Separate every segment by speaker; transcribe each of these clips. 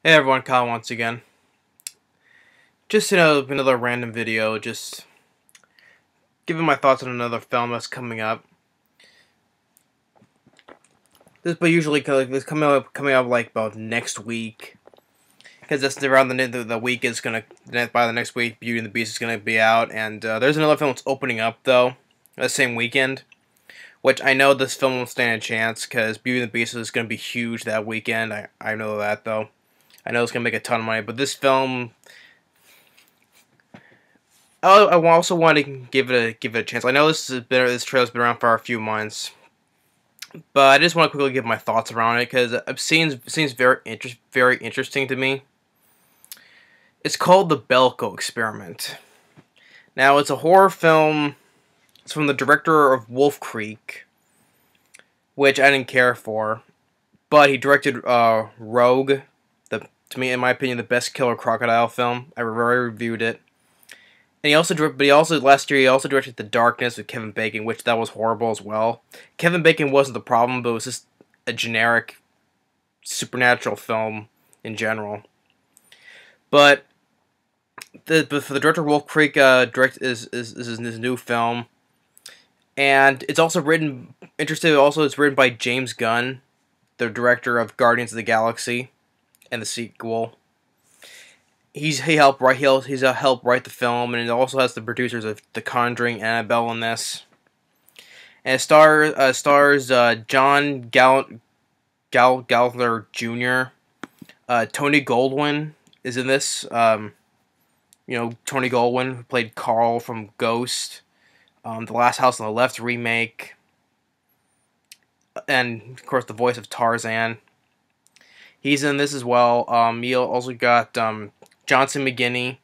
Speaker 1: Hey everyone, Kyle once again. Just another random video, just giving my thoughts on another film that's coming up. But usually it's coming up like about next week, because that's around the week is gonna by the next week. Beauty and the Beast is gonna be out, and there's another film that's opening up though, the same weekend. Which I know this film won't stand a chance because Beauty and the Beast is gonna be huge that weekend. I know that though. I know it's gonna make a ton of money, but this film. I also want to give it a chance. I know this trailer's been around for a few months, but I just want to quickly give my thoughts around it because it seems very interesting to me. It's called the Belko Experiment. Now it's a horror film. It's from the director of Wolf Creek, which I didn't care for, but he directed Rogue, to me in my opinion the best killer crocodile film. I reviewed it. And last year he also directed The Darkness with Kevin Bacon, which that was horrible as well. Kevin Bacon wasn't the problem, but it was just a generic supernatural film in general. But for the director Wolf Creek is his new film, and it's also written. It's written by James Gunn, the director of Guardians of the Galaxy, and the sequel. He's helped write the film, and it also has the producers of The Conjuring, Annabelle in this. And it stars John Gallagher Jr. Tony Goldwyn is in this. Tony Goldwyn, who played Carl from Ghost, The Last House on the Left remake, and of course the voice of Tarzan. He's in this as well. You also got Johnson McGinney,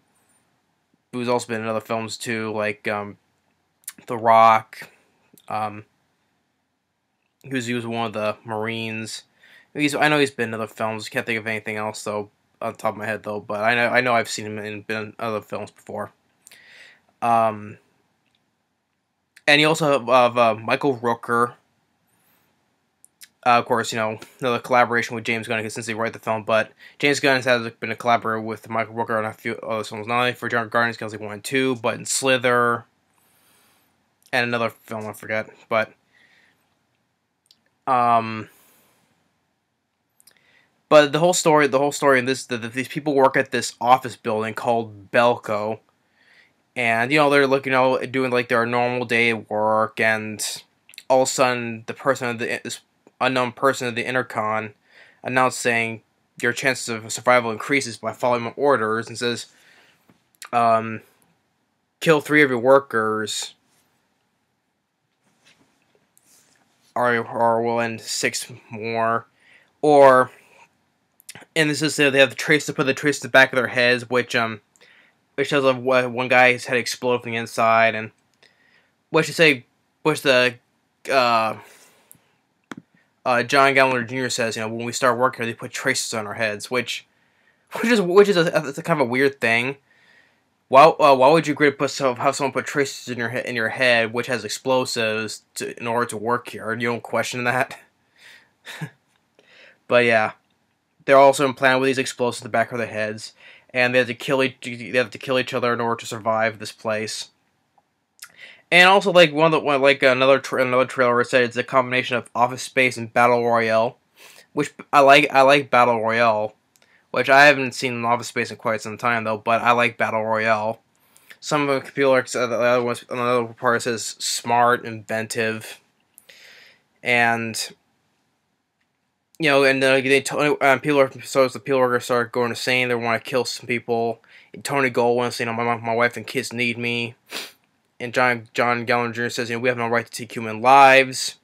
Speaker 1: who's also been in other films too, like The Rock. He was one of the Marines. I know he's been in other films. Can't think of anything else though on the top of my head though. But I know I've seen him been in other films before. And you also have Michael Rooker. Of course, another collaboration with James Gunn since he wrote the film, but James Gunn has been a collaborator with Michael Rooker on a few other films, not only for Guardians of the Galaxy 1 and 2, but in Slither, and another film I forget, but the whole story in this, these people work at this office building called Belko, and, they're looking, doing, like, their normal day at work, and all of a sudden, this unknown person at the intercom announced saying your chances of survival increases by following my orders, and says, kill 3 of your workers, or we'll end 6 more, or, and this is they have put the trace to the back of their heads, which shows one guy's head exploded from the inside, and which the John Gallagher Jr. says, when we start working, they put traces on our heads, which is a kind of a weird thing. Why would you agree to have someone put traces in your head, which has explosives, in order to work here? You don't question that. But yeah, they're also implanted with these explosives in the back of their heads, and they have to kill each other in order to survive this place. And also, like another trailer said, it's a combination of Office Space and Battle Royale, which I like. I like Battle Royale, which I haven't seen Office Space in quite some time though. But I like Battle Royale. Some of the people another part says smart, inventive, and and people are going to start going insane. They want to kill some people. And Tony Goldwyn saying, my wife and kids need me. And John Gallagher Jr. says, we have no right to take human lives.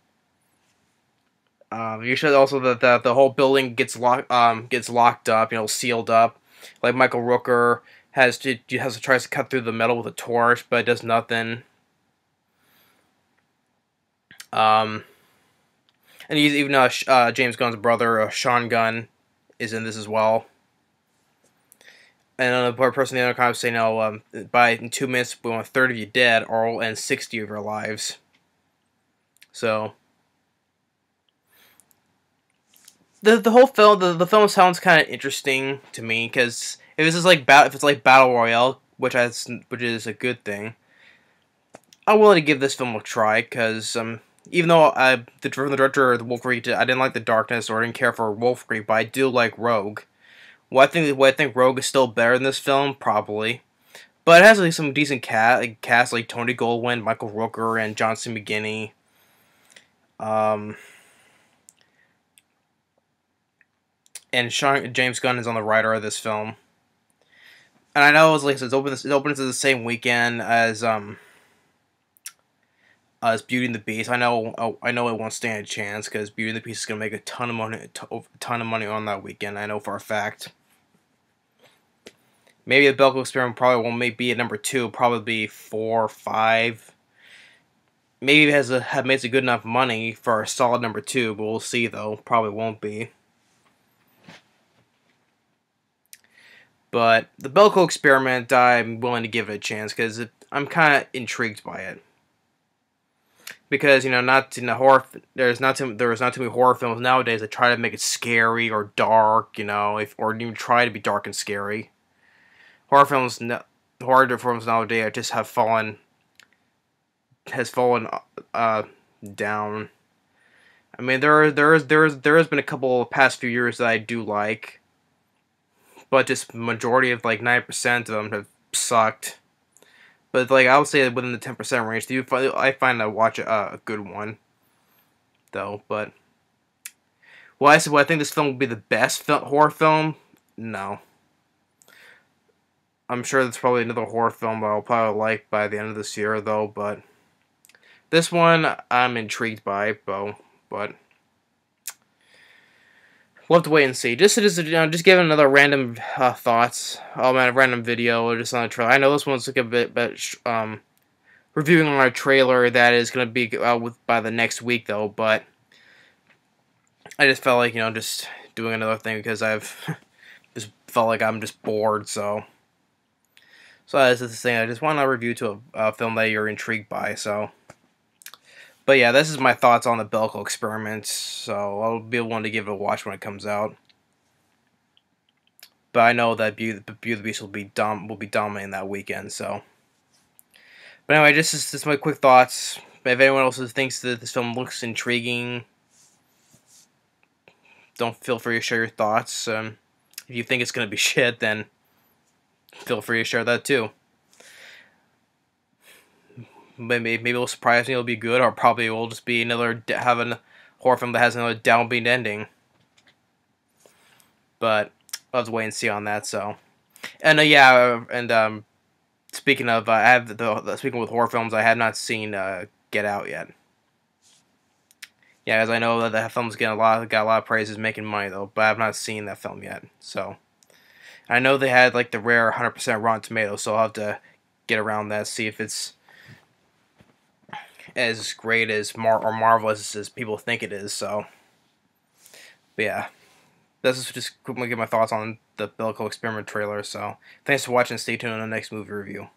Speaker 1: You should also that the whole building gets locked up, sealed up. Like Michael Rooker tries to cut through the metal with a torch, but it does nothing. And James Gunn's brother, Sean Gunn, is in this as well. And another person in the other comments saying, in 2 minutes we want 30 of you dead, or we'll end 60 of your lives. So the whole film the film sounds kind of interesting to me because if it's like battle royale, which is a good thing. I'm willing to give this film a try because even though the director of the Wolf Creek, I didn't like The Darkness or I didn't care for Wolf Creek, but I do like Rogue. I think Rogue is still better than this film, probably. But it has like some decent cast like Tony Goldwyn, Michael Rooker, and John C. McGinley. And James Gunn is on the writer of this film. And I know it opens the same weekend as Beauty and the Beast. I know it won't stand a chance because Beauty and the Beast is gonna make a ton of money on that weekend. I know for a fact. Maybe the Belko Experiment probably won't be at number 2. Probably be 4 or 5. Maybe it makes a good enough money for a solid number 2, but we'll see though. Probably won't be. But the Belko Experiment, I'm willing to give it a chance because I'm kind of intrigued by it. Because not in the horror, there's not too many horror films nowadays that try to make it scary or dark, or even try to be dark and scary. Horror films nowadays just has fallen down. I mean, there has been a couple past few years that I do like, but just majority of like 90% of them have sucked. But like I would say within the 10% range, I find to watch a good one, though. But I think this film will be the best horror film. No. I'm sure there's probably another horror film that I'll probably like by the end of this year, though, but this one I'm intrigued by, though, but we'll have to wait and see. Just give another random thoughts, a random video, or just on a trailer. I know this one's like a bit reviewing on a trailer that is going to be out by the next week, though, but I just felt like, just doing another thing because I've just felt like I'm just bored, so that's the thing. I just want to review to a film that you're intrigued by. But yeah, this is my thoughts on the Belko Experiment. So I'll be one to give it a watch when it comes out. But I know that Beauty and the Beast will be dominating that weekend. So, but anyway, just my quick thoughts. If anyone else thinks that this film looks intriguing, don't feel free to share your thoughts. If you think it's gonna be shit, then feel free to share that too. Maybe it'll surprise me. It'll be good, or probably it will just be have a horror film that has another downbeat ending. But I'll have to wait and see on that. So, and speaking of, speaking with horror films, I have not seen Get Out yet. Yeah, as I know that the film's got a lot of praises, making money though, but I have not seen that film yet. So. I know they had like the rare 100% Rotten Tomatoes, so I'll have to get around that, see if it's as great as or marvelous as people think it is. So, but yeah, this is just quickly get my thoughts on the Belko Experiment trailer. So, thanks for watching. Stay tuned on the next movie review.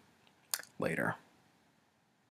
Speaker 1: Later.